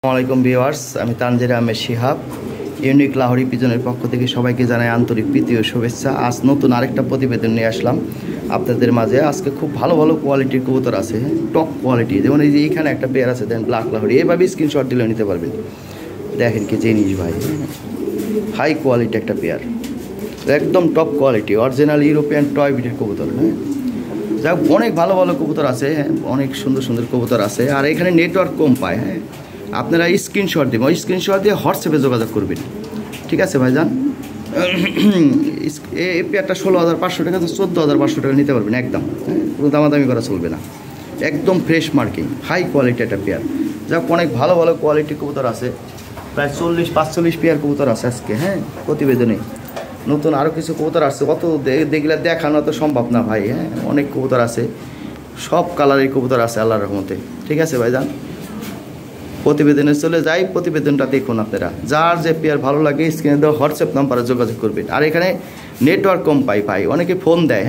আসসালামাইকুম ভিউয়ার্স, আমি Tangier Ahmed Shihab. Unique Lahori পিজনের পক্ষ থেকে সবাইকে জানাই আন্তরিক প্রীতি ও শুভেচ্ছা। আজ নতুন আরেকটা প্রতিবেদন নিয়ে আসলাম আপনাদের মাঝে। আজকে খুব ভালো ভালো কোয়ালিটির কবুতর আছে, টপ কোয়ালিটি। যেমন এই যে এইখানে একটা পেয়ার আছে, দেন ব্ল্যাক লাহোরি, এভাবে স্ক্রিনশট দিলে নিতে পারবেন। দেখেন কি জিনিস ভাই, হাই কোয়ালিটি একটা পেয়ার, একদম top quality, original European toy বিটের কবুতর। যাক, অনেক ভালো ভালো কবুতর আছে, অনেক সুন্দর সুন্দর কবুতর আছে। আর এখানে নেটওয়ার্ক কম পায়। আপনারা স্ক্রিনশট দেবেন, ওই স্ক্রিনশট দিয়ে হোয়াটসঅ্যাপে যোগাযোগ করবেন। ঠিক আছে ভাইজান? এই পেয়ারটা 16,500 টাকা, তো 14,500 টাকা নিতে পারবেন একদম। কোনো দামাদামি করা চলবে না, একদম ফ্রেশ মার্কিং, হাই কোয়ালিটি একটা পেয়ার। যাক, অনেক ভালো ভালো কোয়ালিটির কবুতর আছে, প্রায় 40-45 পেয়ার কবুতর আছে আজকে। প্রতিবেদনে নতুন আরও কিছু কবুতর আসছে, অত দেখলে দেখানো তো সম্ভব না ভাই। অনেক কবুতর আছে, সব কালারের কবুতর আছে আল্লাহর রহমতে। ঠিক আছে ভাইজান, প্রতিবেদনে চলে যাই, প্রতিবেদনটা দেখুন আপনারা। যার যে পেয়ার ভালো লাগে স্ক্রিনে দেওয়া হোয়াটসঅ্যাপ নাম্বারে যোগাযোগ করবেন। আর এখানে নেটওয়ার্ক কম পাই ভাই, অনেকে ফোন দেয়।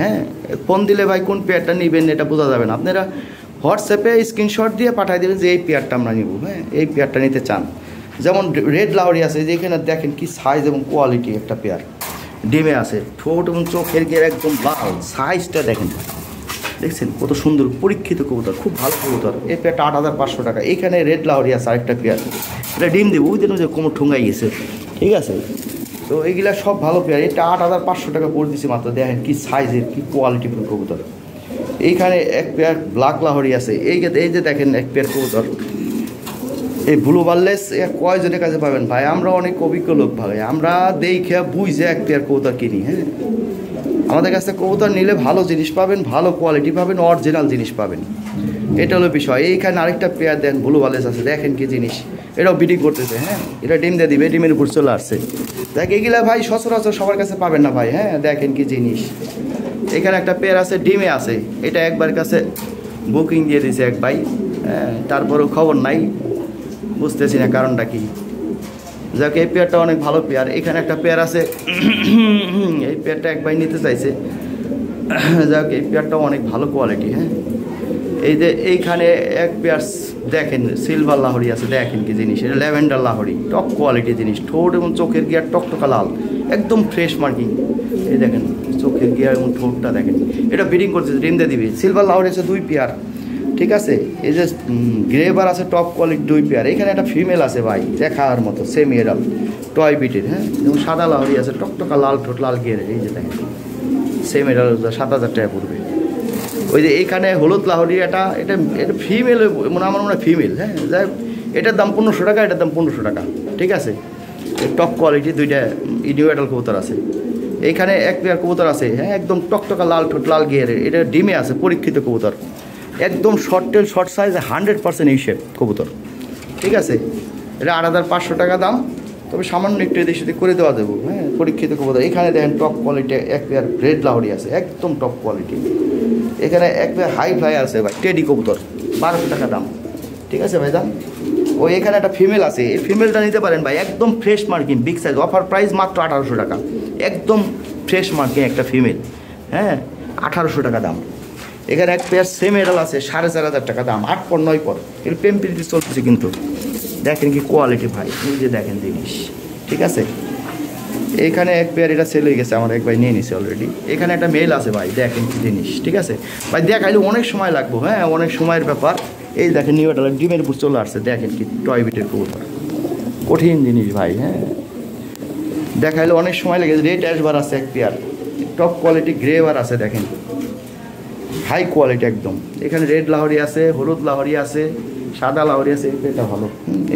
ফোন দিলে ভাই কোন পেয়ারটা নেবেন এটা বোঝা যাবে না। আপনারা হোয়াটসঅ্যাপে স্ক্রিনশট দিয়ে পাঠিয়ে দেবেন যে এই পেয়ারটা আমরা নিব, এই পেয়ারটা নিতে চান। যেমন রেড লাহোরি আছে, যে এখানে দেখেন কি সাইজ এবং কোয়ালিটি একটা পেয়ার, ডিমে আছে, ঠোঁট এবং চোখের গিয়ে একদম লাল, সাইজটা দেখেন, দেখছেন কত সুন্দর পরীক্ষিত কবুতর, খুব ভালো কবুতর। এই পেয়ারটা 8,500 টাকা। এখানে রেড লাহোরি আছে আরেকটা পেয়ার, এটা ডিম দেবো, ওই দিন যে কোমর ঠোঙাই গেছে। ঠিক আছে, তো এইগুলা সব ভালো পেয়ার। এটা 8,500 টাকা পড়ে দিচ্ছি মাত্র। দেখেন কি সাইজের, কি কোয়ালিটিফুল কবুতর। এইখানে এক পেয়ার ব্ল্যাক লাহোরি আছে। এই যে দেখেন এক পেয়ার কবুতর, এই ব্লু বার্লেস কয়জনের কাছে পাবেন ভাই? আমরা অনেক অভিজ্ঞ লোক ভাই, আমরা দেখে বুঝে এক পেয়ার কবুতর কিনি। আমাদের কাছে কবুতর নিলে ভালো জিনিস পাবেন, ভালো কোয়ালিটি পাবেন, অরিজিনাল জিনিস পাবেন। এটা হলো বিষয়। এইখানে আরেকটা পেয়ার দেন, ব্লু বার্লেস আছে, দেখেন কি জিনিস, এটাও বিডিং করতেছে। এটা ডিম দিয়ে দিবে, ডিমের উপর চলে আসছে। দেখ, এগুলা ভাই সচরাচর সবার কাছে পাবেন না ভাই। দেখেন কি জিনিস। এখানে একটা পেয়ার আছে, ডিমে আছে, এটা একবার কাছে বুকিং দিয়ে দিয়েছে এক ভাই। তারপরেও খবর নাই, বুঝতেছি না কারণটা কি। যাক, এই পেয়ারটা অনেক ভালো পেয়ার। এখানে একটা পেয়ার আছে, এই পেয়ারটা এক ভাই নিতে চাইছে। যাক, এই পেয়ারটাও অনেক ভালো কোয়ালিটি। এই যে এইখানে এক পেয়ার দেখেন সিলভার লাহোরি আছে, দেখেন কি জিনিস, এটা ল্যাভেন্ডার লাহোরি, টপ কোয়ালিটি জিনিস। ঠোঁট এবং চোখের গিয়ার টকটকা লাল, একদম ফ্রেশ মার্কিং। এই দেখেন চোখের গিয়ার এবং ঠোঁটটা দেখেন, এটা ব্রিডিং করতেছে, ডিম দিয়ে দিবে। সিলভার লাহোরি আছে 2 পেয়ার। ঠিক আছে, এই যে গ্রেবার আছে টপ কোয়ালিটি 2 পেয়ার। এখানে একটা ফিমেল আছে ভাই, দেখার মতো, সেমি এডাল টয় বিটের। যেমন সাদা লাহোরি আছে, টকটকা লাল ঠোঁট, লাল গিয়ার। এই যে দেখেন সেমি এডাল, 7,000 টাকা পড়বে। ওই যে এইখানে হলুদ লাহোরি, এটা ফিমেল, আমার মনে হয় ফিমেল। যাই, এটার দাম 1500 টাকা, এটার দাম 1500 টাকা। ঠিক আছে, টপ কোয়ালিটি 2টা ইডিও এডাল কবুতর আছে। এইখানে এক পেয়ার কবুতর আছে, একদম টকটকা লাল ঠোঁট, লাল গিয়ারের, এটা ডিমে আছে, পরীক্ষিত কবুতর, একদম শর্ট টেল, শর্ট সাইজ, 100% এই শেপ কবুতর। ঠিক আছে, এটা 8,500 টাকা দাম, তবে সামান্য একটু এদিক সেদিক করে দেওয়া দেবো। পরীক্ষিত কবুতর। এখানে দেখেন টপ কোয়ালিটি এক পেয়ার রেড লাহোরি আছে, একদম টপ কোয়ালিটি। এখানে এক পেয়ার হাই ফ্লাই আছে ভাই, টেডি কবুতর, 1200 টাকা দাম। ঠিক আছে ভাই দাম। ওই এখানে একটা ফিমেল আছে, এই ফিমেলটা নিতে পারেন ভাই, একদম fresh marking, big size, offer price মাত্র 1,800 টাকা, একদম ফ্রেশ মার্কিং একটা ফিমেল। 1,800 টাকা দাম। এখানে এক পেয়ার সেম এডাল আছে, 4,500 টাকা দাম, 8 পর 9 পর। এর প্রেম প্রীতি চলতেছে কিন্তু, দেখেন কি কোয়ালিটি ভাই, নিজে দেখেন জিনিস। ঠিক আছে, এইখানে এক পেয়ার, এটা সেল হয়ে গেছে, আমার এক ভাই নিয়ে নিছে অলরেডি। এখানে একটা মেল আছে ভাই, দেখেন কি জিনিস। ঠিক আছে ভাই, দেখাইলে অনেক সময় লাগবো, অনেক সময়ের ব্যাপার। এই দেখেন নিউ এডাল, ডিমের উপর চলে আসছে, দেখেন কি টয় বিটের কবুতর, কঠিন জিনিস ভাই। দেখাইলে অনেক সময় লাগে। রেড অ্যাশবার আছে এক পেয়ার, টপ কোয়ালিটি গ্রেবার আছে, দেখেন হাই কোয়ালিটি একদম। এখানে রেড লাহোরি আছে, হলুদ লাহোরি আছে, সাদা লাহোরি আছে। এই পেয়ারটা ভালো।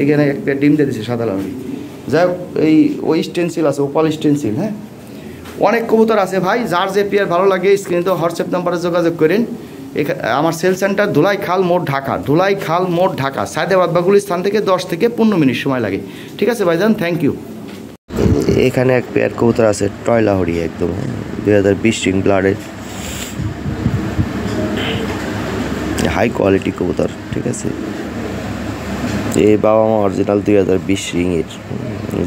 এখানে এক পেয়ার ডিম দিয়ে দিচ্ছে সাদা লাহোরি। যাই হোক, ওই স্টেন্সিল আছে, ওপাল স্টেন্সিল। অনেক কবুতর আছে ভাই, যার যে পেয়ার ভালো লাগে স্ক্রিনে তো হোয়াটসঅ্যাপ নাম্বারে যোগাযোগ করেন। আমার সেল সেন্টার ধুলাই খাল মোড়, ঢাকা, ধুলাই খাল মোড়, ঢাকা। সায়দাবাদ বা গুলিস্তান থেকে 10 থেকে 15 মিনিট সময় লাগে। ঠিক আছে ভাইজান, থ্যাংক ইউ। এখানে এক পেয়ার কবুতর আছে, টয় লাহোরি, একদম 2020 রিং ব্লাডের, হাই কোয়ালিটি কবুতর। ঠিক আছে, এই বাবা মা অরিজিনাল 2020 রিংয়ের,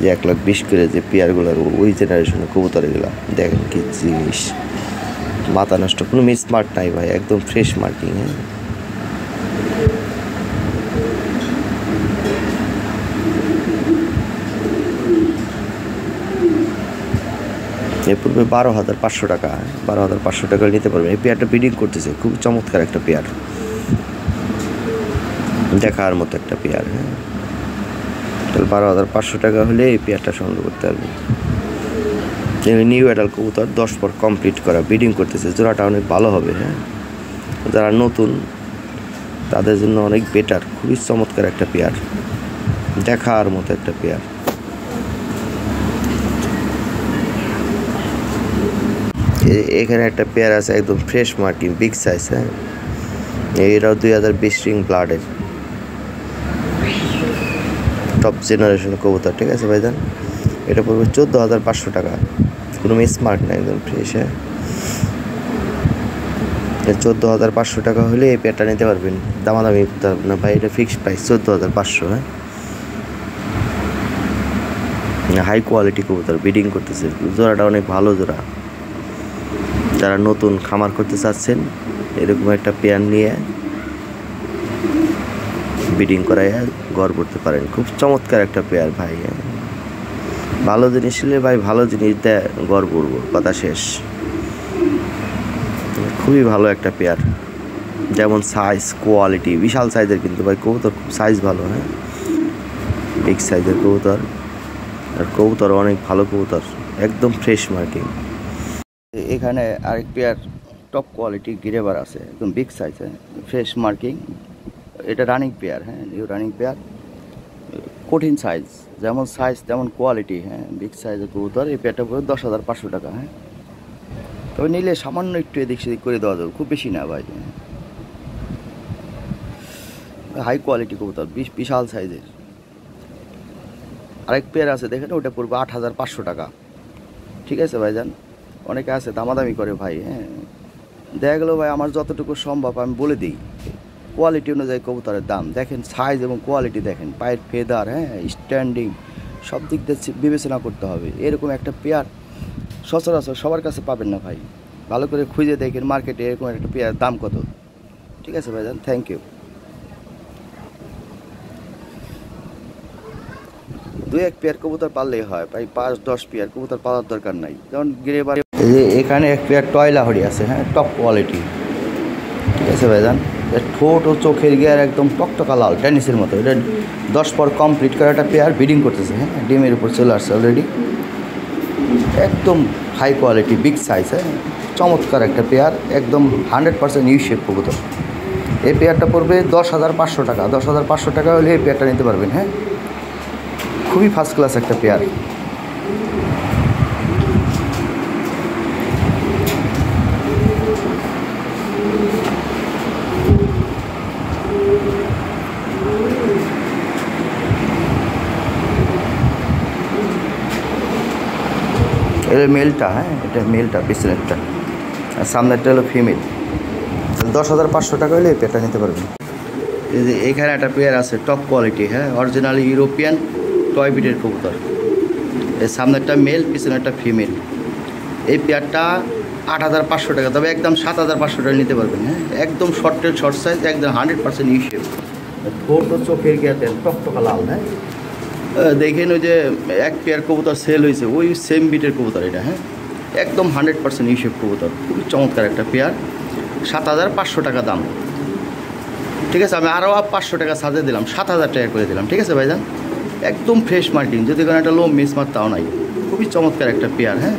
যে 1,20,000 করে যে পেয়ারগুলোর, ওই জেনারেশনের কবুতর এগুলো। দেখেন কি জিনিস, মাথা নষ্ট, কোনো মিসমার্ক নাই ভাই, একদম ফ্রেশ মার্কিং। এর পূর্বে 12,500 টাকা, 12,500 টাকা নিতে পারবেন। এই পেয়ারটা ব্রিডিং করতেছে, খুব চমৎকার একটা পেয়ার, দেখার মতো একটা পেয়ার। হ্যাঁ, তাহলে 12,500 টাকা হলে এই পেয়ারটা সংগ্রহ করতে পারবেন। নিউ অ্যাডাল্ট কবুতর, 10 পর কমপ্লিট করা, ব্রিডিং করতেছে, জোড়াটা অনেক ভালো হবে। হ্যাঁ, যারা নতুন তাদের জন্য অনেক বেটার, খুবই চমৎকার একটা পেয়ার, দেখার মতো একটা পেয়ার। এখানে একটা পেয়ার আছে একদম ফ্রেশ মার্কিং, বিগ সাইজ। হ্যাঁ, এটাও 2020 রিং ব্লাডের টপ জেনারেশন কবুতর। ঠিক আছে ভাইজান, এটা পড়বে 14,500 টাকা, কোনো মিস মার্ক না, একদম ফ্রেশ। হ্যাঁ, 14,500 টাকা হলে এই পেয়ারটা নিতে পারবেন, দামাদামি না ভাই, এটা ফিক্সড প্রাইস 14,500। হ্যাঁ, হাই কোয়ালিটি কবুতর, ব্রিডিং করতেছে, জোড়াটা অনেক ভালো জোড়া। যারা নতুন খামার করতে চাচ্ছেন এরকম একটা পেয়ার নিয়ে ব্রিডিং করায় ঘর করতে পারেন, খুব চমৎকার একটা পেয়ার ভাই। ভালো জিনিস হলে ভাই ভালো জিনিস দেয়, ঘর করবো, কথা শেষ। খুবই ভালো একটা পেয়ার, যেমন সাইজ কোয়ালিটি, বিশাল সাইজের কিন্তু ভাই কবুতর, খুব সাইজ ভালো। হ্যাঁ, বিগ সাইজের কবুতর, আর কবুতর অনেক ভালো কবুতর, একদম ফ্রেশ মার্কিং। এখানে আরেক পেয়ার টপ কোয়ালিটি গিরেবার আছে, একদম বিগ সাইজ, ফ্রেশ মার্কিং। এটা রানিং পেয়ার। হ্যাঁ, নিউ রানিং পেয়ার, কঠিন সাইজ, যেমন সাইজ তেমন কোয়ালিটি। হ্যাঁ, বিগ সাইজের কবুতর। এই পেয়ারটা পড়বে 10,500 টাকা। হ্যাঁ, তবে নিলে সামান্য একটু এদিক সেদিক করে দেওয়া যাবে, খুব বেশি না ভাই। হাই কোয়ালিটি কবুতর, বিশাল সাইজের। আরেক পেয়ার আছে দেখেন, ওটা পড়বে 8,500 টাকা। ঠিক আছে ভাইজান, অনেকে আছে দামাদামি করে ভাই। হ্যাঁ, দেখা গেলো ভাই আমার যতটুকু সম্ভব আমি বলে দিই, কোয়ালিটি অনুযায়ী কবুতরের দাম দেখেন, সাইজ এবং কোয়ালিটি দেখেন, পায়ের ফেদার, হ্যাঁ, স্ট্যান্ডিং, সব দিক দিয়ে বিবেচনা করতে হবে। এরকম একটা পেয়ার সচরাচর সবার কাছে পাবেন না ভাই, ভালো করে খুঁজে দেখেন মার্কেটে এরকম একটা পেয়ার দাম কত। ঠিক আছে ভাইজান, থ্যাংক ইউ। 2-1 পেয়ার কবুতর পাললেই হয় ভাই, 5-10 পেয়ার কবুতর পালার দরকার নাই। যেমন গ্রেবার, এখানে এক পেয়ার টয়লা হরি আছে। হ্যাঁ, টপ কোয়ালিটি। ঠিক আছে ভাইজান, ঠোঁট ও চোখের গিয়ার একদম টকটকা লাল, টেনিসের মতো। এটা 10 পর কমপ্লিট করা একটা পেয়ার, ব্রিডিং করতেছে। হ্যাঁ, ডিমের উপর চলে আসছে অলরেডি, একদম হাই কোয়ালিটি, বিগ সাইজ। হ্যাঁ, চমৎকার একটা পেয়ার, একদম 100% ইউ শেপ কবুতর। এই পেয়ারটা পড়বে 10,500 টাকা। 10,500 টাকা হলে এই পেয়ারটা নিতে পারবেন। হ্যাঁ, খুবই ফার্স্ট ক্লাস একটা পেয়ার। এটা মেলটা। হ্যাঁ, এটা মেলটা, পিছনেরটা, আর সামনেরটা হলো ফিমেল। 10,500 টাকা হলে এই পেয়ারটা নিতে পারবেন। এখানে একটা পেয়ার আছে টপ কোয়ালিটি। হ্যাঁ, অরিজিনাল ইউরোপিয়ান টয় বিটের কবুতর। এর সামনেরটা মেল, পিছনেরটা ফিমেল। এই পেয়ারটা 8,500 টাকা, তবে একদম 7,500 টাকা নিতে পারবেন। হ্যাঁ, একদম শর্ট সাইজ, একদম 100% ইউ শেপ। ঠোঁট ও চোখের গিয়াতে টকটকা লাল। হ্যাঁ, দেখেন ওই যে এক পেয়ার কবুতর সেল হয়েছে, ওই সেম বিটের কবুতর এটা। হ্যাঁ, একদম 100% ইউ শেপ কবুতর, খুবই চমৎকার একটা পেয়ার। 7,500 টাকা দাম। ঠিক আছে, আমি আরও 500 টাকা সাজে দিলাম, 7,000 টাকা করে দিলাম। ঠিক আছে ভাইজান, একদম ফ্রেশ মার্কিং, যদি কোনো একটা লো মিস মার তাও নাই, খুবই চমৎকার একটা পেয়ার। হ্যাঁ,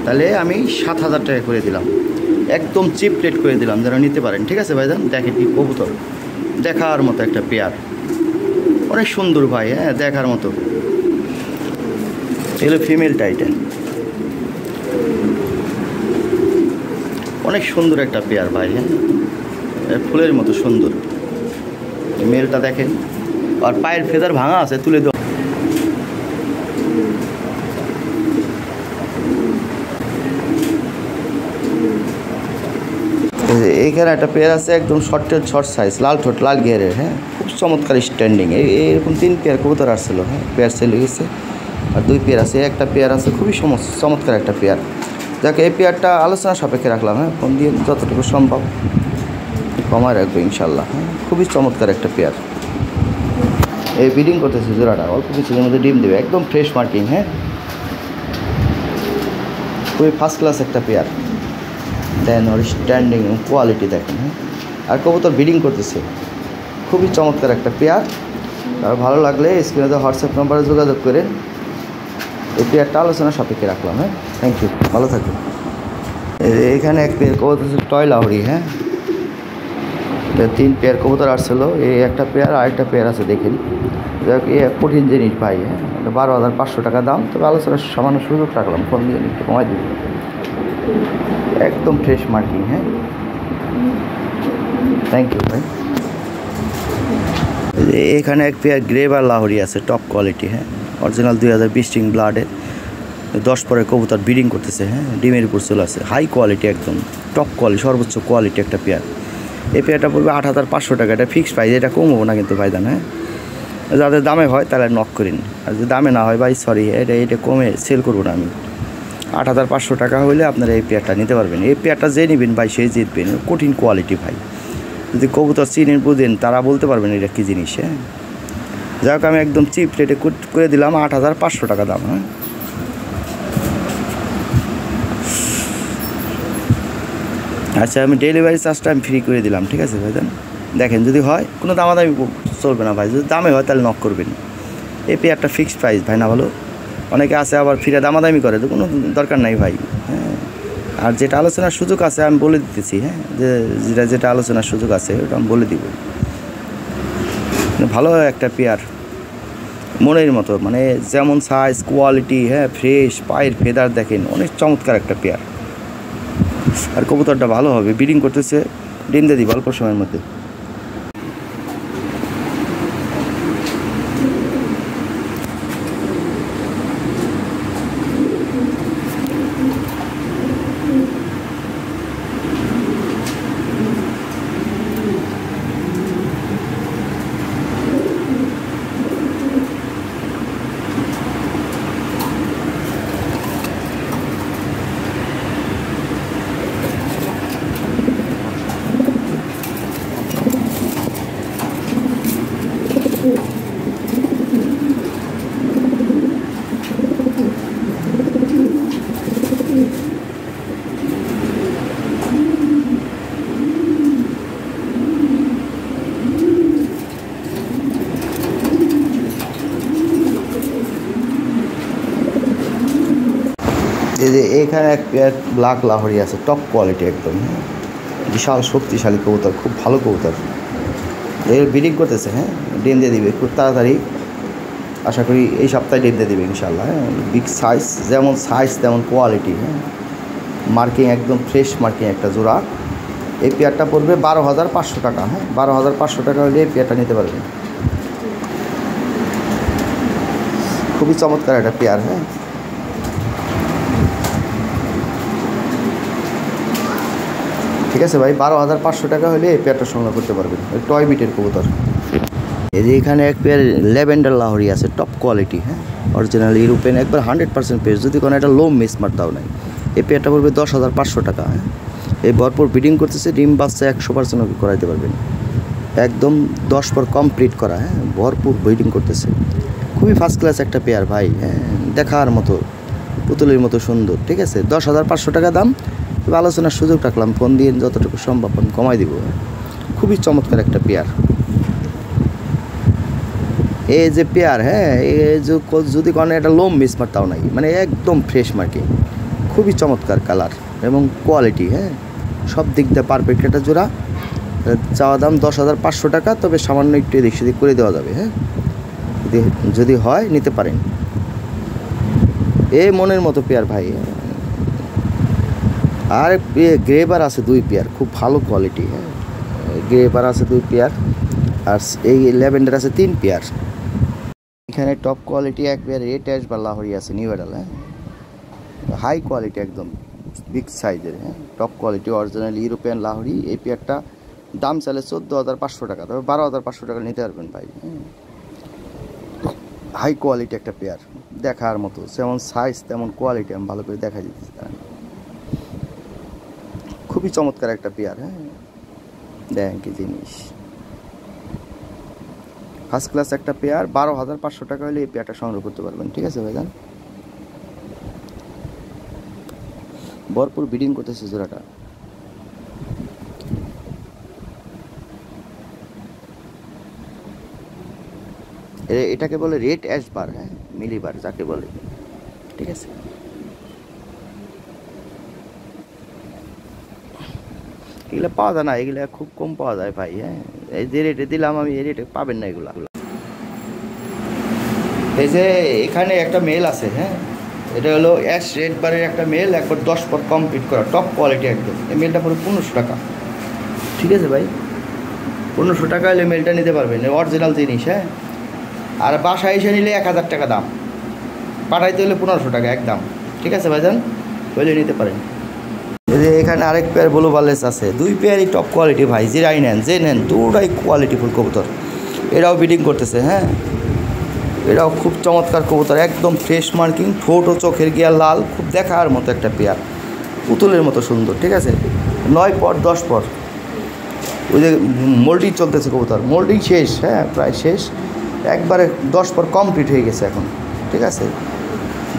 তাহলে আমি 7,000 টাকা করে দিলাম, একদম চিপ রেট করে দিলাম, যারা নিতে পারেন। ঠিক আছে ভাইজান, দেখেন কি কবুতর, দেখার মতো একটা পেয়ার, অনেক সুন্দর ভাই। হ্যাঁ, দেখার মতো। এগুলো ফিমেল টাইটেল, অনেক সুন্দর একটা পেয়ার ভাই। হ্যাঁ, ফুলের মতো সুন্দর। মেলটা দেখেন, আর পায়ের ফেদার ভাঙা আছে, তুলে দেওয়া। এইখানে একটা পেয়ার আছে একদম শর্ট সাইজ, লাল ঠোঁট, লাল গিয়ারের। হ্যাঁ, খুব চমৎকার স্ট্যান্ডিং। এরকম 3 পেয়ার কবুতর আসছিল। হ্যাঁ, পেয়ার সেল হয়ে গেছে, আর 2 পেয়ার আছে। একটা পেয়ার আছে খুবই চমৎকার একটা পেয়ার, যাকে এই পেয়ারটা আলোচনা সাপেক্ষে রাখলাম। হ্যাঁ, ফোন দিয়ে যতটুকু সম্ভব কমায় রাখবো ইনশাল্লাহ। হ্যাঁ, খুবই চমৎকার একটা পেয়ার। এই ব্রিডিং করতেছে জোড়াটা, অল্প কিছুদিনের মধ্যে ডিম দেবে, একদম ফ্রেশ মার্কিং। হ্যাঁ, খুবই ফার্স্ট ক্লাস একটা পেয়ার। দেন ওর স্ট্যান্ডিং কোয়ালিটি দেখেন, হ্যাঁ। আর কবুতর ব্রিডিং করতেছে, খুবই চমৎকার একটা পেয়ার। আর ভালো লাগলে স্ক্রিনে তো হোয়াটসঅ্যাপ নাম্বারে যোগাযোগ করে এই পেয়ারটা আলোচনা সাপেক্ষে রাখলাম, হ্যাঁ। থ্যাংক ইউ, ভালো থাকবেন। এখানে এক পেয়ার কবুতর টয় লাহোরি, হ্যাঁ। 3 পেয়ার কবুতর আসছিলো, এই একটা পেয়ার আর একটা পেয়ার আছে দেখেন। যাক এ কঠিন জিনিস ভাই, হ্যাঁ। 12,500 টাকা দাম, তবে আলোচনার সামান্য সুযোগ রাখলাম, ফোন দিয়ে একটু কমাই দিন। একদম ফ্রেশ মার্কিং, হ্যাঁ। থ্যাংক ইউ ভাই। এখানে এক পেয়ার গ্রেবার লাহোরি আছে, টপ কোয়ালিটি, হ্যাঁ। অরিজিনাল 2020 স্টিং ব্লাডের 10 পরে কবুতর ব্রিডিং করতেছে, হ্যাঁ। ডিমের উপর চলে আছে, হাই কোয়ালিটি, একদম টপ কোয়ালিটি, সর্বোচ্চ কোয়ালিটি একটা পেয়ার। এই পেয়ারটা পড়বে 8,500 টাকা। এটা ফিক্সড প্রাইস, এটা কমবো না কিন্তু ভাইদান, হ্যাঁ। যাদের দামে হয় তাহলে নক করিন, আর যদি দামে না হয় ভাই সরি, এটা কমে সেল করবো না আমি। 8,500 টাকা হলে আপনারা এই পেয়ারটা নিতে পারবেন। এই পেয়ারটা যে নেবেন ভাই সেই জিতবেন, কঠিন কোয়ালিটি ভাই। যদি কবুতর চিনেন বুঝেন তারা বলতে পারবেন এটা কী জিনিস, হ্যাঁ। যাই হোক আমি একদম চিপ রেটে করে দিলাম, 8,500 টাকা দাম, হ্যাঁ। আচ্ছা, আমি ডেলিভারি চার্জটা আমি ফ্রি করে দিলাম, ঠিক আছে ভাইজান। দেখেন যদি হয়, কোনো দামাদামি চলবে না ভাই, যদি দামে হয় তাহলে নক করবেন। এই পেয়ারটা ফিক্সড প্রাইস ভাই, না বলো। অনেকে আছে আবার ফিরে দামাদামি করে, তো কোনো দরকার নাই ভাই, হ্যাঁ। আর যেটা আলোচনার সুযোগ আছে আমি বলে দিতেছি, হ্যাঁ, যে যেটা আলোচনার সুযোগ আছে ওটা আমি বলে দিব। ভালো একটা পেয়ার, মনের মতো, মানে যেমন সাইজ কোয়ালিটি, হ্যাঁ, ফ্রেশ, পায়ের ফেদার দেখেন, অনেক চমৎকার একটা পেয়ার। আর কবুতরটা ভালো হবে, ব্রিডিং করতেছে, ডিম দিয়ে দিব অল্প সময়ের মধ্যে। এই যে এখানে এক পেয়ার ব্ল্যাক লাহোরি আছে, টপ কোয়ালিটি একদম, বিশাল শক্তিশালী কবুতর, খুব ভালো কবুতর। এর ব্রিডিং করতেছে, হ্যাঁ। ডিম দিয়ে দিবে খুব তাড়াতাড়ি, আশা করি এই সপ্তাহে ডিম দিয়ে দিবে ইনশাল্লাহ, হ্যাঁ। বিগ সাইজ, যেমন সাইজ তেমন কোয়ালিটি, হ্যাঁ। মার্কিং একদম ফ্রেশ মার্কিং একটা জোড়া। এই পেয়ারটা পড়বে 12,500 টাকা, হ্যাঁ। 12,500 টাকা হলে এই পেয়ারটা নিতে পারবেন। খুবই চমৎকার একটা পেয়ার, হ্যাঁ। ঠিক আছে ভাই, 12,500 টাকা হলে এই পেয়ারটা সংগ্রহ করতে পারবেন, টয় বিটের কবুতর। এই যে এখানে এক পেয়ার ল্যাভেন্ডার লাহোরি আছে, টপ কোয়ালিটি, হ্যাঁ। অরিজিনাল ইউরোপিয়ান, একবার 100% পেয়ার, যদি কোনো একটা লো মিস মারতাও নাই। এই পেয়ারটা পড়বে 10,500 টাকা, হ্যাঁ। এই ভরপুর ব্রিডিং করতেছে, ডিম বাচ্চা 100% করাইতে পারবেন, একদম 10 পর কমপ্লিট করা, হ্যাঁ। ভরপুর ব্রিডিং করতেছে, খুবই ফার্স্ট ক্লাস একটা পেয়ার ভাই, হ্যাঁ। দেখার মতো, পুতুলের মতো সুন্দর, ঠিক আছে। 10,500 টাকা দাম, আলোচনার সুযোগ রাখলাম, ফোন দিয়ে যতটুকু সম্ভব আমি কমাই দিব। খুবই চমৎকার একটা পেয়ার, এই যে পেয়ার, হ্যাঁ। এই যে যদি কোনো একটা লোম মিস মারতাও নাই, মানে একদম ফ্রেশ মার্কিং, খুবই চমৎকার কালার এবং কোয়ালিটি, হ্যাঁ। সব দিক দিয়ে পারফেক্ট একটা জোড়া। চাওয়া দাম 10,500 টাকা, তবে সামান্য একটু এদিক সেদিক করে দেওয়া যাবে, হ্যাঁ। যদি হয় নিতে পারেন। এই মনের মতো পেয়ার ভাই। আর গ্রেবার আছে 2 পেয়ার, খুব ভালো কোয়ালিটি, হ্যাঁ। গ্রেবার আছে 2 পেয়ার, আর এই ল্যাভেন্ডার আছে 3 পেয়ার। এখানে টপ কোয়ালিটি এক পেয়ার রেড অ্যাশ বা লাহোরি আছে, নিউ অ্যাডাল, হ্যাঁ। হাই কোয়ালিটি, একদম বিগ সাইজের, হ্যাঁ। Top quality original European Lahori. এই পেয়ারটা দাম চালে 14,500 টাকা, তবে 12,500 টাকা নিতে পারবেন ভাই, হাই কোয়ালিটি একটা পেয়ার, দেখার মতো, যেমন সাইজ তেমন কোয়ালিটি, আমি ভালো করে দেখা দিচ্ছি। খুবই চমৎকার একটা পেয়ার, হ্যাঁ। দেখেন কি জিনিস, ফার্স্ট ক্লাস একটা পেয়ার। 12,500 টাকা হলে এই পেয়ারটা সংগ্রহ করতে পারবেন, ঠিক আছে ভাইজান। ভরপুর ব্রিডিং করতেছে জোড়াটা। এটাকে বলে রেড অ্যাশবার, হ্যাঁ, মিলিবার যাকে বলে, ঠিক আছে। এগুলো পাওয়া যায় না, এগুলো খুব কম পাওয়া যায় ভাই, হ্যাঁ। এই যে রেটে দিলাম আমি, এই রেটে পাবেন না এগুলা। এই যে এখানে একটা মেল আছে, হ্যাঁ, এটা হলো অ্যাশ রেড বারের একটা মেল, একবার 10 পর কমপ্লিট করা, টপ কোয়ালিটি একদম। এই মেলটা পুরো 1500 টাকা, ঠিক আছে ভাই। 1500 টাকা হলে মেলটা নিতে পারবেন, অরিজিনাল জিনিস, হ্যাঁ। আর বাসায় এসে নিলে 1000 টাকা দাম, পাঠাইতে হলে 1500 টাকা একদম, ঠিক আছে ভাইজান, বলে নিতে পারেন। এই যে এখানে আরেক পেয়ার ব্লু বালেস আছে, 2 পেয়ারই টপ কোয়ালিটি ভাই, যেটাই নেন যে নেন দুটাই কোয়ালিটিফুল কবুতর। এরাও ব্রিডিং করতেছে, হ্যাঁ, এরাও খুব চমৎকার কবুতর, একদম ফ্রেশ মার্কিং, ঠোঁট ও চোখের গিয়া লাল, খুব দেখার মতো একটা পেয়ার, পুতুলের মতো সুন্দর, ঠিক আছে। 9 পর 10 পর, ওই যে মোল্ডিং চলতেছে কবুতর, মোল্ডিং শেষ, হ্যাঁ, প্রায় শেষ, একবারে 10 পর কমপ্লিট হয়ে গেছে এখন, ঠিক আছে।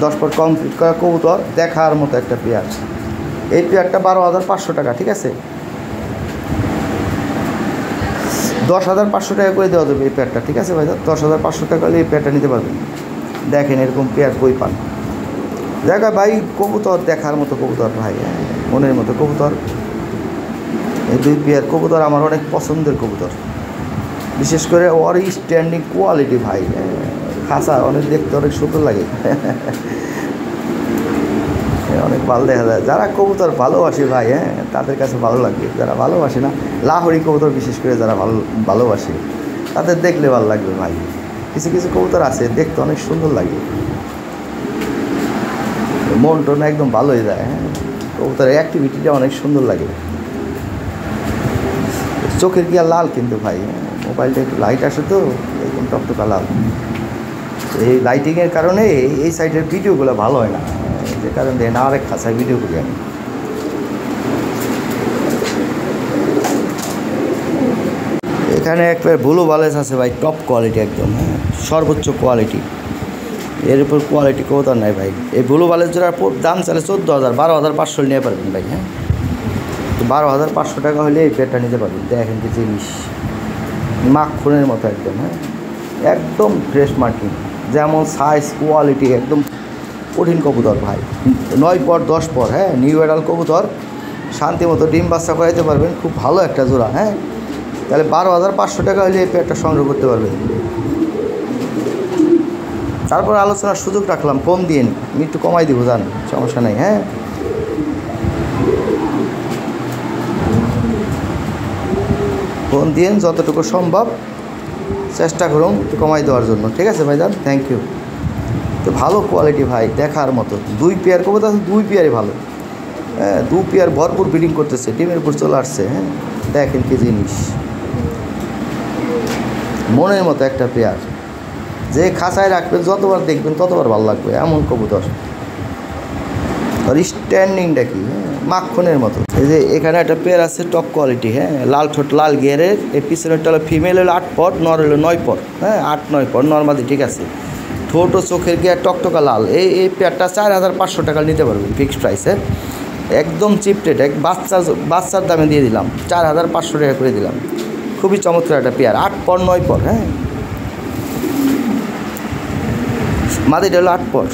10 পর কমপ্লিট করা কবুতর, দেখার মতো একটা পেয়ার। এই পেয়ারটা 12,500 টাকা, ঠিক আছে। 10,500 টাকা করে দেওয়া যাবে এই পেয়ারটা, ঠিক আছে ভাই। 10,500 টাকা হলে এই পেয়ারটা নিতে পারবেন। দেখেন এরকম পেয়ার কই পান, দেখা ভাই, কবুতর দেখার মতো কবুতর ভাই, মনের মতো কবুতর। এই 2 পেয়ার কবুতর আমার অনেক পছন্দের কবুতর, বিশেষ করে ওর স্ট্যান্ডিং কোয়ালিটি ভাই, খাঁচা অনেক দেখতে অনেক সুন্দর লাগে, অনেক ভালো দেখা যায়। যারা কবুতর ভালোবাসে ভাই, হ্যাঁ, তাদের কাছে ভালো লাগবে। যারা ভালোবাসে না, লাহোরি কবুতর বিশেষ করে যারা ভালোবাসে, তাদের দেখলে ভালো লাগবে ভাই। কিছু কিছু কবুতর আছে দেখতে অনেক সুন্দর লাগে, মন টন একদম ভালো হয়ে যায়, হ্যাঁ। কবুতরের অ্যাক্টিভিটিটা অনেক সুন্দর লাগে। চোখের গিয়া লাল কিন্তু ভাই, মোবাইলটা একটু লাইট আসে তো, একদম টকটকা লাল। এই লাইটিংয়ের কারণে এই সাইডের ভিডিওগুলো ভালো হয় না, যে কারণে দেন আরেক খাঁচায় ভিডিও করি আমি। এখানে একটা ব্লু বালেস আছে ভাই, টপ কোয়ালিটি একদম, হ্যাঁ, সর্বোচ্চ কোয়ালিটি, এর উপর কোয়ালিটি কবুতর নাই ভাই। এই ব্লু বালেস জোড়ার দাম চলে 14,000, 12,500 নিয়ে পারবেন ভাই, হ্যাঁ। তো 12,500 টাকা হলে এই পেয়ারটা নিতে পারবেন। দেখেন কি জিনিস, মাখনের মতো একদম, হ্যাঁ, একদম ফ্রেশ মার্কিং, যেমন সাইজ কোয়ালিটি, একদম কঠিন কবুতর ভাই। 9 পর 10 পর, হ্যাঁ, নিউ অ্যাডাল কবুতর, শান্তি মতো ডিম বাচ্চা করাইতে পারবেন, খুব ভালো একটা জোড়া, হ্যাঁ। তাহলে 12,500 টাকা হলে এই পেয়ারটা সংগ্রহ করতে পারবেন। তারপর আলোচনার সুযোগ রাখলাম, কম দিয়ে আমি একটু কমাই দিব, জান, সমস্যা নেই, হ্যাঁ। ফোন দিয়ে যতটুকু সম্ভব চেষ্টা করুন একটু কমাই দেওয়ার জন্য, ঠিক আছে ভাইজান, থ্যাংক ইউ। তো ভালো কোয়ালিটি ভাই, দেখার মতো 2 পেয়ার কবুতর আছে, 2 পেয়ারই ভালো, হ্যাঁ। 2 পেয়ার ভরপুর ব্রিডিং করতেছে, ডিমের উপর চলে আসছে, হ্যাঁ। দেখেন কি জিনিস, মনের মতো একটা পেয়ার, যে খাঁচায় রাখবেন যতবার দেখবেন ততবার ভালো লাগবে, এমন কবুতর। আর স্ট্যান্ডিংটা কি, হ্যাঁ, মাখনের মতো। এই যে এখানে একটা পেয়ার আছে টপ কোয়ালিটি, হ্যাঁ, লাল ঠোঁট লাল গিয়ারের, এই পিছনেরটা হলো ফিমেল হলো 8 পর, নর হলো 9 পর, হ্যাঁ, 8-9 পর নর্মালি, ঠিক আছে। ঠোঁট ও চোখের গিয়ার টকটকা লাল। এই পেয়ারটা 4,500 টাকা নিতে পারবেন ফিক্সড প্রাইসে, একদম চিপ রেট, এক বাচ্চার দামে দিয়ে দিলাম, 4,500 টাকা করে দিলাম। খুবই চমৎকার একটা পেয়ার, 8 পর 9 পর, হ্যাঁ। মাদিটা হলো 8 পর,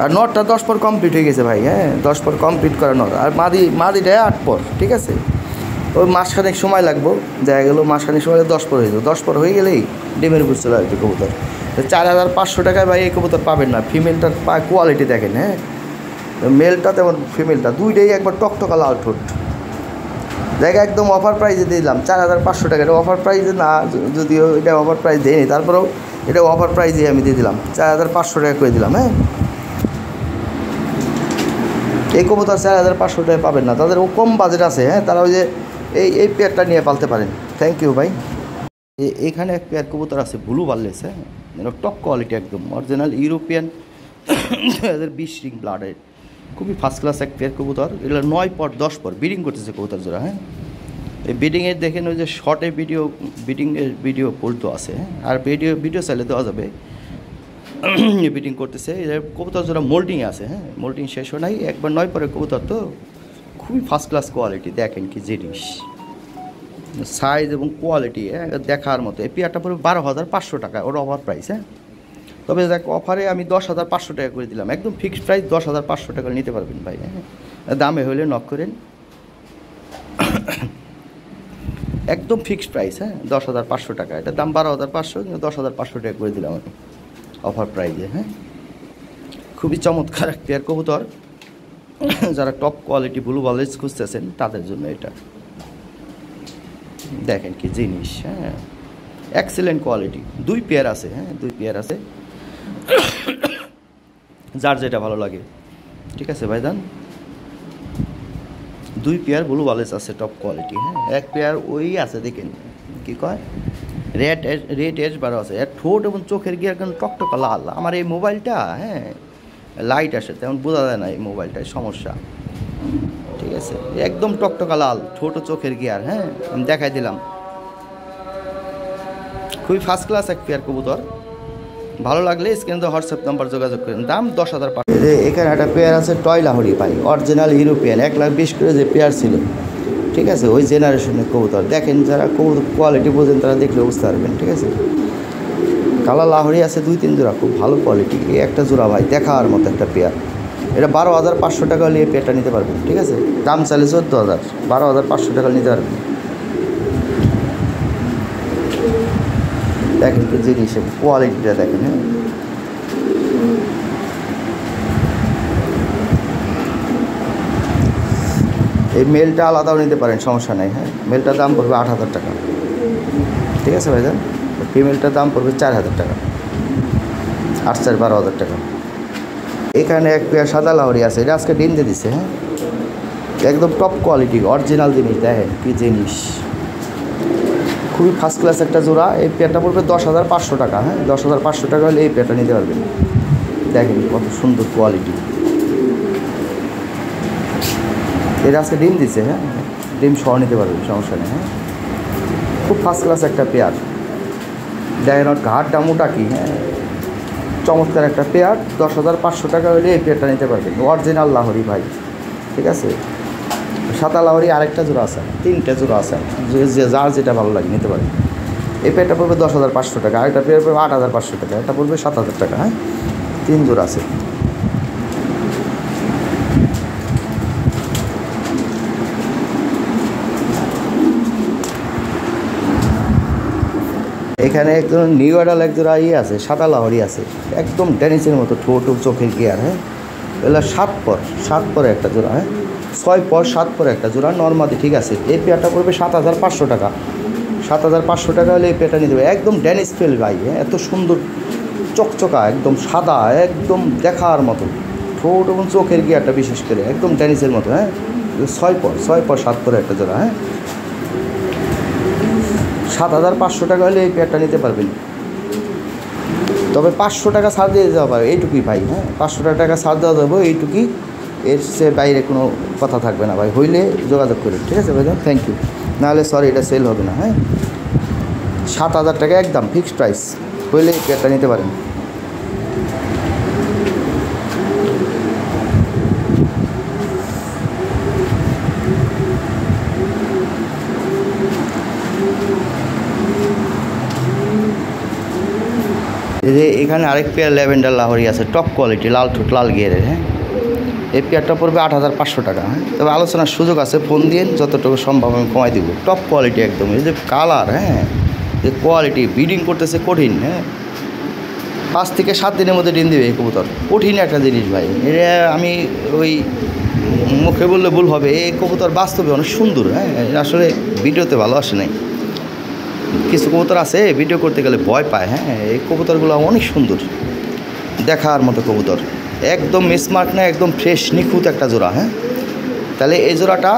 আর নটটা 10 পর কমপ্লিট হয়ে গেছে ভাই, হ্যাঁ, 10 পর কমপ্লিট করা নট। আর মাদিটা 8 পর, ঠিক আছে। ওই মাসখানেক সময় লাগবো, দেখা গেলো মাসখানেক সময় 10 পর হয়ে যাবে, 10 পর হয়ে গেলেই ডিমের উপর চলে আসবে কবুতর। 4,500 টাকায় ভাই এই কবুতর পাবেন না। ফিমেলটার কোয়ালিটি দেখেন, হ্যাঁ, মেলটা তেমন ফিমেলটা, দুইটাই একবার টকটকা লাল ঠোঁট। জায়গা একদম অফার প্রাইসে দিলাম 4,500 টাকা, এটা অফার প্রাইসে না, যদিও এটা অফার প্রাইস দেয়নি, তারপরেও এটা অফার প্রাইসে আমি দিয়ে দিলাম, 4,500 টাকা করে দিলাম, হ্যাঁ। এই কবুতর 4,500 টাকায় পাবেন না, তাদের ও কম বাজেট আছে, হ্যাঁ, তারা ওই যে এই পেয়ারটা নিয়ে পালতে পারেন। থ্যাংক ইউ ভাই। এখানে এক পেয়ার কবুতর আছে ব্লু বার্লেস, হ্যাঁ, টপ কোয়ালিটি একদম অরিজিনাল ইউরোপিয়ান 2020 রিং ব্লাডের, খুবই ফার্স্ট ক্লাস এক পেয়ার কবুতর। এগুলো 9 পর 10 পর ব্রিডিং করতেছে কবুতর জোড়া, হ্যাঁ। এই ব্রিডিংয়ের দেখেন ওই যে শর্টে ব্রিডিংয়ের ভিডিও পড়তো আছে, হ্যাঁ, আর ভিডিও চাইলে দেওয়া যাবে। বিটিং করতেছে। কবুতর জোড়া মোল্ডিং আছে, হ্যাঁ মোল্ডিং শেষও নাই, একবার 9 পরে কবুতর তো খুবই ফার্স্ট ক্লাস কোয়ালিটি। দেখেন কি জিনিস, সাইজ এবং কোয়ালিটি দেখার মতো। এই পেয়ারটা পড়বে 12,500 টাকা, ওর অফার প্রাইস। হ্যাঁ তবে দেখ অফারে আমি 10,500 টাকা করে দিলাম, একদম ফিক্সড প্রাইস 10,500 টাকা নিতে পারবেন ভাই। হ্যাঁ দামে হলে নক করেন, একদম ফিক্সড প্রাইস। হ্যাঁ 10,500 টাকা, এটা দাম 12,500, কিন্তু 10,500 টাকা করে দিলাম আমি অফার প্রাইসে। হ্যাঁ খুবই চমৎকার এক পেয়ার কবুতর, যারা টপ কোয়ালিটি ব্লু ওয়ালেস খুঁজতেছেন তাদের জন্য এটা। দেখেন কি জিনিস, হ্যাঁ এক্সেলেন্ট কোয়ালিটি। 2 পেয়ার আছে, হ্যাঁ 2 পেয়ার আছে, যার যেটা ভালো লাগে। ঠিক আছে ভাইজান, 2 পেয়ার ব্লু ওয়ালেস আছে টপ কোয়ালিটি। হ্যাঁ এক পেয়ার ওই আছে, দেখেন কি কয় রেড এজ বারো আছে। এর ঠোঁট এবং চোখের গিয়ার কিন্তু টকটকা লাল। আমার এই মোবাইলটা হ্যাঁ লাইট আসে তেমন বোঝা যায় না, এই মোবাইলটায় সমস্যা। ঠিক আছে একদম টকটকা লাল ঠোঁট ও চোখের গিয়ার। হ্যাঁ আমি দেখাই দিলাম, খুবই ফার্স্ট ক্লাস এক পেয়ার কবুতর। ভালো লাগলে স্ক্রিনে হোয়াটসঅ্যাপ নাম্বার যোগাযোগ করেন। দাম 10,000 টাকা। এখানে একটা পেয়ার আছে টয় লাহোরি পাই, অরিজিনাল ইউরোপিয়ান, 1,20,000 করে যে পেয়ার ছিল। ঠিক আছে ওই জেনারেশনের কবুতর। দেখেন যারা কবুতর কোয়ালিটি বোঝেন তারা দেখলে বুঝতে পারবেন। ঠিক আছে কালা লাহোরি আছে 2-3 জোড়া, খুব ভালো কোয়ালিটি। এই একটা জোড়া ভাই দেখার মতো একটা পেয়ার, এটা 12,500 টাকা হলে এই পেয়ারটা নিতে পারবেন। ঠিক আছে দাম চাইলে 14,000, 12,500 টাকা নিতে পারবেন। দেখেন কি জিনিস, কোয়ালিটিটা দেখেন। হ্যাঁ এই মেলটা আলাদাও নিতে পারেন, সমস্যা নেই। হ্যাঁ মেলটার দাম পড়বে 8,000 টাকা। ঠিক আছে ভাইজান, ফিমেলটার দাম পড়বে 4,000 টাকা, 8-4 12,000 টাকা। এখানে এক পেয়ার সাদা লাহোরি আছে, এটা আজকে ডিম দিয়ে দিচ্ছে। হ্যাঁ একদম টপ কোয়ালিটি অরিজিনাল জিনিস। দেখেন কি জিনিস, খুবই ফার্স্ট ক্লাস একটা জোড়া। এই পেয়ারটা পড়বে 10,500 টাকা। হ্যাঁ 10,500 টাকা হলে এই পেয়ারটা নিতে পারবেন। দেখেন কত সুন্দর কোয়ালিটি, এটা আজকে ডিম দিচ্ছে। হ্যাঁ ডিম সহ নিতে পারবেন, সমস্যা নেই। হ্যাঁ খুব ফার্স্ট ক্লাস একটা পেয়ার। দেখেন ওর ঘাটটা মোটা কি, হ্যাঁ চমৎকার একটা পেয়ার। 10,500 টাকা হলে এই পেয়ারটা নিতে পারবেন, অরিজিনাল লাহোরি ভাই। ঠিক আছে সাদা লাহোরি আরেকটা জোড়া আছে, 3টে জোড়া আছে, যে যার যেটা ভালো লাগে নিতে পারেন। এই পেয়ারটা পড়বে 10,500 টাকা, আরেকটা পেয়ার পড়বে 8,500 টাকা, এটা পড়বে 7,000 টাকা। হ্যাঁ 3 জোড়া আছে। এখানে একজন নিউ অ্যাডাল এক জোড়া ইয়ে আছে, সাদা লাহোরি আছে, একদম ডেনিসের মতো ঠোঁট চোখের গিয়ার। হ্যাঁ এগুলো 7 পরে একটা জোড়া। হ্যাঁ 6 পর 7 পরে একটা জোড়া নর্মালি। ঠিক আছে এই পেয়ারটা পড়বে 7,500 টাকা। 7,500 টাকা হলে এই পেয়ারটা নিতে হবে, একদম ডেনিস ফেল ভাই। হ্যাঁ এত সুন্দর চকচকা, একদম সাদা, একদম দেখার মতো ঠোঁট এবং চোখের গিয়ারটা বিশেষ করে একদম ডেনিসের মতো। হ্যাঁ 6 পর 7 পরে একটা জোড়া। হ্যাঁ 7,500 টাকা হলে এই পেয়ারটা নিতে পারবেন। তবে 500 টাকা ছাড় দিয়ে দেওয়া পাবে, এইটুকুই ভাই। হ্যাঁ 500 টাকা ছাড় দেওয়া যাবো, এইটুকুই, এর সে বাইরে কোনো কথা থাকবে না ভাই। হইলে যোগাযোগ করুন। ঠিক আছে ভাইজান, থ্যাংক ইউ। নাহলে সরি এটা সেল হবে না। হ্যাঁ 7,000 টাকা একদম ফিক্সড প্রাইস, হইলে এই পেয়ারটা নিতে পারেন। এখানে আরেক পেয়ার ল্যাভেন্ডার লাহোরি আছে, টপ কোয়ালিটি, লাল ঠোঁট লাল গিয়ারের। হ্যাঁ এই পেয়ারটা পড়বে 8,500 টাকা। হ্যাঁ তবে আলোচনার সুযোগ আছে, ফোন দিয়ে যতটুকু সম্ভব আমি কমাই দিব। টপ কোয়ালিটি একদম, এই যে কালার, হ্যাঁ যে কোয়ালিটি, ব্রিডিং করতেছে কঠিন। হ্যাঁ 5 থেকে 7 দিনের মধ্যে ডিম দেবে এই কবুতর, কঠিন একটা জিনিস ভাই। এটা আমি ওই মুখে বললে ভুল হবে, এই কবুতর বাস্তবে অনেক সুন্দর। হ্যাঁ আসলে ভিডিওতে ভালো আসে নাই, কিছু কবুতর আছে ভিডিও করতে গেলে ভয় পায়। হ্যাঁ এই কবুতরগুলো অনেক সুন্দর, দেখার মতো কবুতর, একদম মিসমার্ক না, একদম ফ্রেশ নিখুঁত একটা জোড়া। হ্যাঁ তাহলে এই জোড়াটা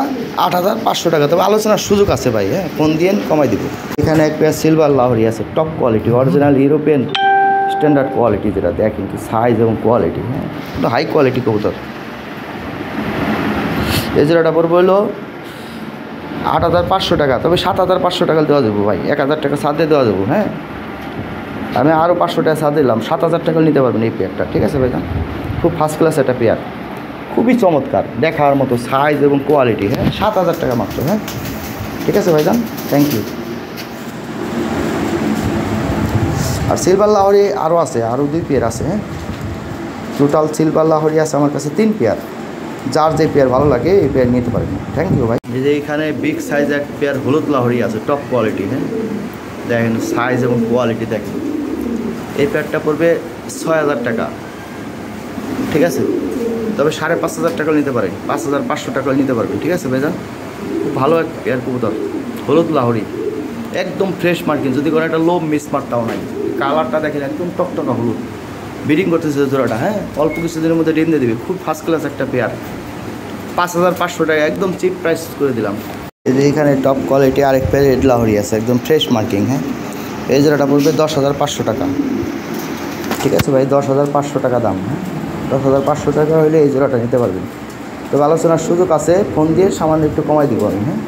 8,500 টাকা, তবে আলোচনার সুযোগ আছে ভাই। হ্যাঁ ফোন দিয়ে কমাই দিব। এখানে এক পেয়ার সিলভার লাহোরি আছে, top quality, original European standard quality, যেটা দেখেন কি সাইজ এবং কোয়ালিটি। হ্যাঁ হাই কোয়ালিটি কবুতর। এই জোড়াটা পড়বে হলো 8,500 টাকা, তবে 7,500 টাকা দেওয়া যাবো ভাই, 1,000 টাকা ছাড় দিয়ে দেওয়া যাবো। হ্যাঁ আমি আরও 500 টাকা ছাড় দিলাম, 7,000 টাকা নিতে পারবেন এই পেয়ারটা। ঠিক আছে ভাইজান, খুব ফার্স্ট ক্লাস একটা পেয়ার, খুবই চমৎকার, দেখার মতো সাইজ এবং কোয়ালিটি। হ্যাঁ, 7,000 টাকা মাত্র। হ্যাঁ, ঠিক আছে ভাইজান, থ্যাংক ইউ। আর সিলভার লাহরি আরও আছে, আরও 2 পেয়ার আছে। হ্যাঁ, টোটাল সিলভার লাহরি আছে আমার কাছে 3 পেয়ার। যার যে পেয়ার ভালো লাগে এই পেয়ার নিতে পারেন। থ্যাংক ইউ ভাই। এই যে এখানে বিগ সাইজ এক পেয়ার হলুদ লাহরি আছে, টপ কোয়ালিটি। হ্যাঁ, দেখেন সাইজ এবং কোয়ালিটি দেখেন। এই পেয়ারটা পড়বে 6,000 টাকা। ঠিক আছে, তবে 5,500 টাকা নিতে পারেন, 5,500 টাকা নিতে পারবেন। ঠিক আছে ভাইজান, খুব ভালো এক পেয়ার কবুতর, হলুদ লাহরি, একদম ফ্রেশ মার্কিং, যদি কোনো একটা লোভ মিস মারটাও নাই। কালারটা দেখেন একদম টকটকা হলুদ, ব্রিডিং করতেছে জোড়াটা। হ্যাঁ, অল্প কিছুদিনের মধ্যে ডিম দিয়ে দেবে, খুব ফার্স্ট ক্লাস একটা পেয়ার। 5,500 টাকা একদম চিপ প্রাইস করে দিলাম। এই যে এখানে টপ কোয়ালিটি আরেক পেয়ার রেড লাহরি আছে, একদম ফ্রেশ মার্কিং। হ্যাঁ, এই জোড়াটা পড়বে 10,500 টাকা। ঠিক আছে ভাই, 10,500 টাকা দাম। হ্যাঁ, 10,500 টাকা হলে এই জোড়াটা নিতে পারবেন। তবে আলোচনার সুযোগ আছে, ফোন দিয়ে সামান্য একটু কমাই দিব আমি। হ্যাঁ,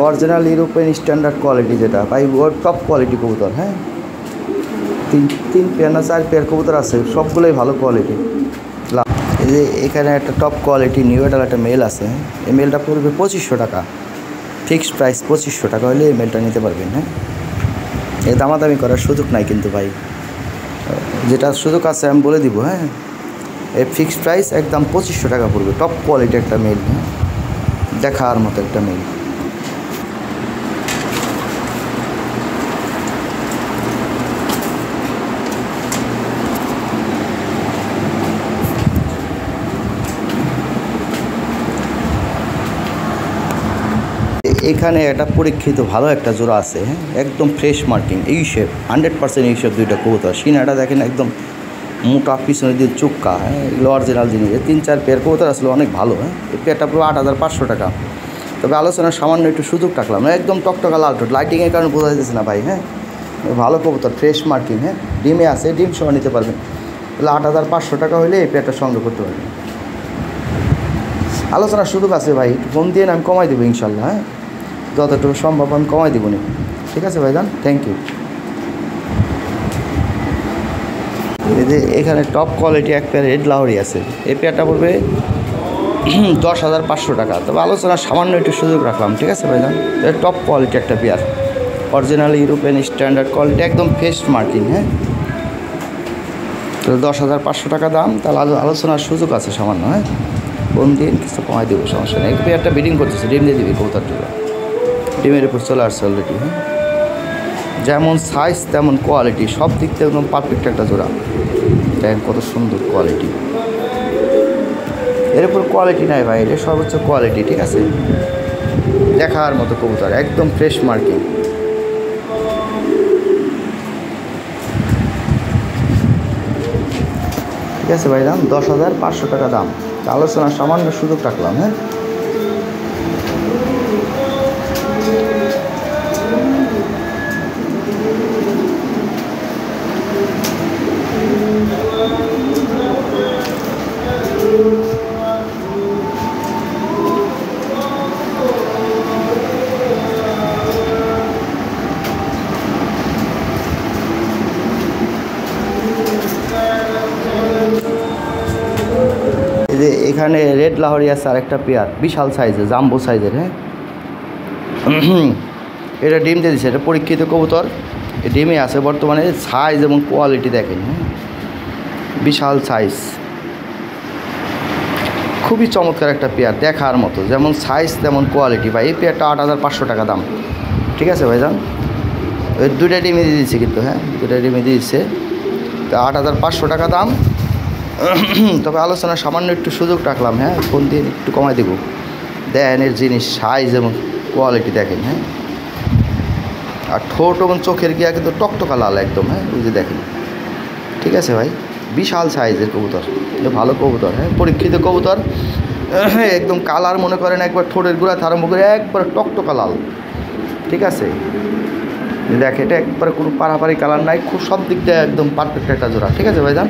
অরিজিনাল ইউরোপিয়ান স্ট্যান্ডার্ড কোয়ালিটি যেটা ভাই, ওর টপ কোয়ালিটি কবুতর। হ্যাঁ, তিন পেয়ার না 4 পেয়ার কবুতর আছে, সবগুলোই ভালো কোয়ালিটি। এই যে এখানে একটা টপ কোয়ালিটি নিউ এডাল একটা মেল আছে। এই মেলটা পড়বে 2,500 টাকা, ফিক্সড প্রাইস 2,500 টাকা হলে এই মেলটা নিতে পারবেন। হ্যাঁ, এই দামাদামি করার সুযোগ নাই কিন্তু ভাই, যেটা সুযোগ আছে আমি বলে দিব। হ্যাঁ, এই ফিক্সড প্রাইস একদম 2,500 টাকা পড়বে, টপ কোয়ালিটি একটা মেল। হ্যাঁ, দেখার মতো একটা মেল। এখানে একটা পরীক্ষিত ভালো একটা জোড়া আছে। হ্যাঁ, একদম ফ্রেশ মার্কিং, এই শেপ 100% এই শেপ, 2টা কবুতর। সিনাটা দেখেন একদম মোটা, পিছনে দিয়ে চুক্কা। হ্যাঁ, এগুলো অরিজিনাল জিনিস। 3-4 পেয়ার কবুতর আসলে অনেক ভালো। হ্যাঁ, এই পেয়ারটা পুরো 8,500 টাকা। তবে আলোচনার সামান্য একটু সুযোগ রাখলাম। একদম টকটকা লাল ঠোঁট, লাইটিংয়ের কারণে বোঝা যাচ্ছে না ভাই। হ্যাঁ, ভালো কবুতর, ফ্রেশ মার্কিং। হ্যাঁ, ডিমে আছে, ডিম সহ নিতে পারবেন। তাহলে 8,500 টাকা হলে এই পেয়ারটা সংগ্রহ করতে পারবেন। আলোচনার সুযোগ আছে ভাই, ফোন দিয়ে আমি কমাই দেবো ইনশাল্লাহ। হ্যাঁ, যতটুকু সম্ভব আমি কমাই দেবো নি। ঠিক আছে ভাইজান, থ্যাংক ইউ। এই যে এখানে টপ কোয়ালিটি এক পেয়ার রেড লাহরি আছে, এই পেয়ারটা পড়বে 10,500 টাকা। তবে আলোচনার সামান্য একটু সুযোগ রাখলাম। ঠিক আছে ভাইজান, টপ কোয়ালিটি একটা pair, original European standard quality, একদম ফেস্ট মার্কিং। হ্যাঁ, তো 10,500 টাকা দাম। তাহলে আলোচনার সুযোগ আছে সামান্য। হ্যাঁ, কোন দিন কিছু কমাই দেবো, সমস্যা নেই। এই পেয়ারটা ব্রিডিং করতেছে, ডিম দিয়ে দিবি কবুতর জোড়া, ডিমের উপর চলে আসছে অলরেডি। হ্যাঁ, যেমন সাইজ তেমন কোয়ালিটি, সব দিক থেকে একদম পারফেক্ট একটা জোড়া। দেখেন কত সুন্দর কোয়ালিটি, এর উপর কোয়ালিটি নাই ভাই, এটা সর্বোচ্চ কোয়ালিটি। ঠিক আছে, দেখার মতো কবুতর, একদম ফ্রেশ মার্কিং। ঠিক আছে ভাই, দাম 10,500 টাকা দাম। আলোচনা সামান্য সুযোগ রাখলাম। হ্যাঁ, যে এখানে রেড লাহরি আছে আরেকটা পেয়ার, বিশাল সাইজের, জাম্বো সাইজের। হ্যাঁ, এটা ডিম দিয়ে দিচ্ছে, এটা পরীক্ষিত কবুতর, ডিমে আছে বর্তমানে। সাইজ এবং কোয়ালিটি দেখেন। হ্যাঁ, বিশাল সাইজ, খুবই চমৎকার একটা পেয়ার, দেখার মতো, যেমন সাইজ তেমন কোয়ালিটি। ভাই এই পেয়ারটা 8,500 টাকা দাম। ঠিক আছে ভাইজান, ওই 2টা ডিমে দিয়ে দিচ্ছে কিন্তু। হ্যাঁ, 2টা ডিমে দিয়ে দিচ্ছে, তো 8,500 টাকা দাম। তবে আলোচনার সামান্য একটু সুযোগ রাখলাম। হ্যাঁ, ফোন দিয়ে একটু কমাই দেবো। দেন এর জিনিস, সাইজ এবং কোয়ালিটি দেখেন। হ্যাঁ, আর ঠোঁট এবং চোখের গিয়া কিন্তু টকটকা লাল একদম। হ্যাঁ, ওই যে দেখেন। ঠিক আছে ভাই, বিশাল সাইজের কবুতর, এটা ভালো কবুতর। হ্যাঁ, পরীক্ষিত কবুতর, একদম কালার মনে করেন একবার ঠোঁটের গুঁড়া আরম্ভ করে একবার টকটকা লাল। ঠিক আছে, দেখ, এটা একবার কোনো পাড়াপাড়ি কালার নাই, খুব সব দিক দিয়ে একদম পারফেক্ট একটা জোড়া। ঠিক আছে ভাইজান,